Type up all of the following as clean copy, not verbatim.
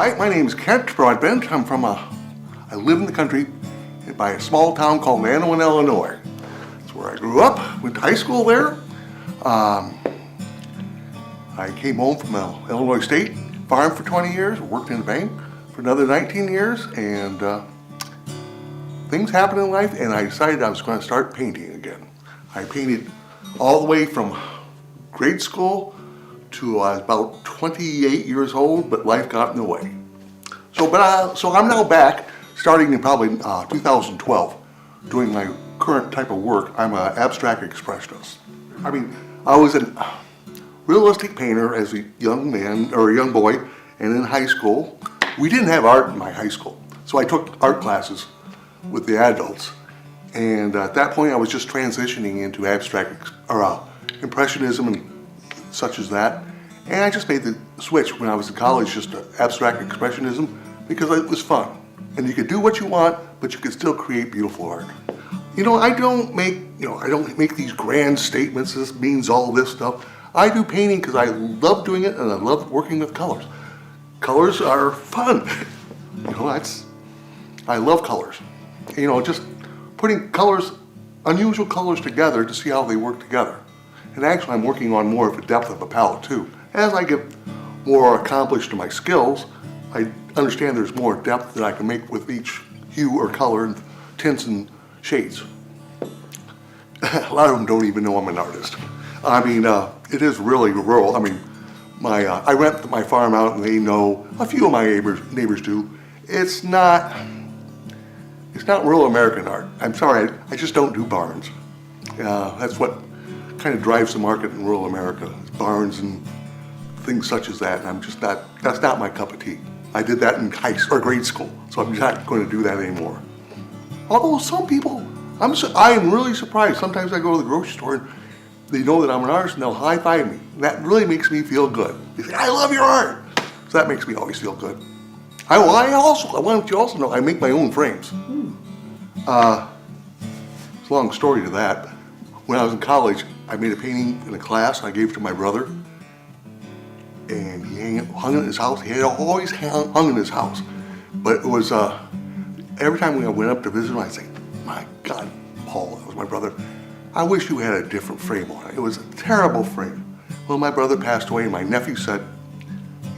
Hi, my name is Kent Broadbent. I live in the country by a small town called Manawin, Illinois. That's where I grew up, went to high school there. I came home from Illinois State, farmed for 20 years, worked in a bank for another 19 years, and things happened in life, and I decided I was going to start painting again. I painted all the way from grade school to about 28 years old, but life got in the way. So I'm now back, starting in probably 2012, doing my current type of work. I'm an abstract expressionist. I was a realistic painter as a young man, or a young boy, and in high school. We didn't have art in my high school, so I took art classes with the adults. And at that point, I was just transitioning into abstract, impressionism and such as that. And I just made the switch when I was in college, just to abstract expressionism, because it was fun. And you could do what you want, but you could still create beautiful art. I don't make these grand statements, this means all this stuff. I do painting because I love doing it and I love working with colors. Colors are fun. I love colors. Just putting colors, unusual colors together to see how they work together. And actually I'm working on more of a depth of a palette too. As I get more accomplished in my skills, I understand there's more depth that I can make with each hue or color and tints and shades. A lot of them don't even know I'm an artist. It is really rural. I rent my farm out and they know, a few of my neighbors do. It's not rural American art. I'm sorry, I just don't do barns. That's what kind of drives the market in rural America, barns and things such as that, and that's not my cup of tea. I did that in grade school, so I'm not going to do that anymore. Although some people, I am really surprised. Sometimes I go to the grocery store and they know that I'm an artist and they'll high-five me. And that really makes me feel good. They say, I love your art. So that makes me always feel good. I want you also know I make my own frames. It's a long story to that. When I was in college, I made a painting in a class I gave to my brother, and he hung it in his house. He had always hung in his house, but it was every time we went up to visit him, I'd say, "My God, Paul, that was my brother. I wish you had a different frame on it. It was a terrible frame." Well, my brother passed away, and my nephew said,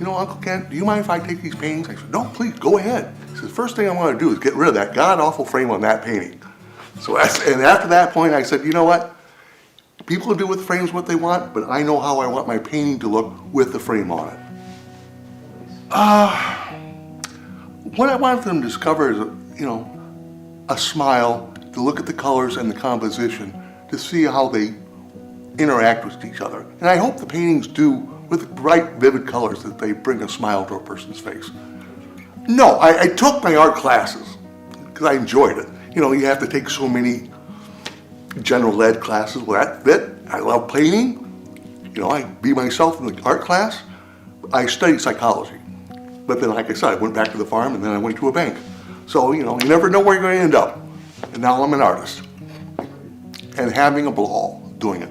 "Uncle Kent, do you mind if I take these paintings?" I said, "No, please, go ahead." He said, "First thing I want to do is get rid of that god-awful frame on that painting." And after that point, I said, you know what? People can do with frames what they want, but I know how I want my painting to look with the frame on it. What I wanted them to discover is, a smile, to look at the colors and the composition, to see how they interact with each other. And I hope the paintings do, with bright, vivid colors, that they bring a smile to a person's face. No, I took my art classes because I enjoyed it. You have to take so many general ed classes. Well, that's it. I love painting. I be myself in the art class. I studied psychology. But then, like I said, I went back to the farm and then I went to a bank. So, you never know where you're going to end up. And now I'm an artist. And having a ball doing it.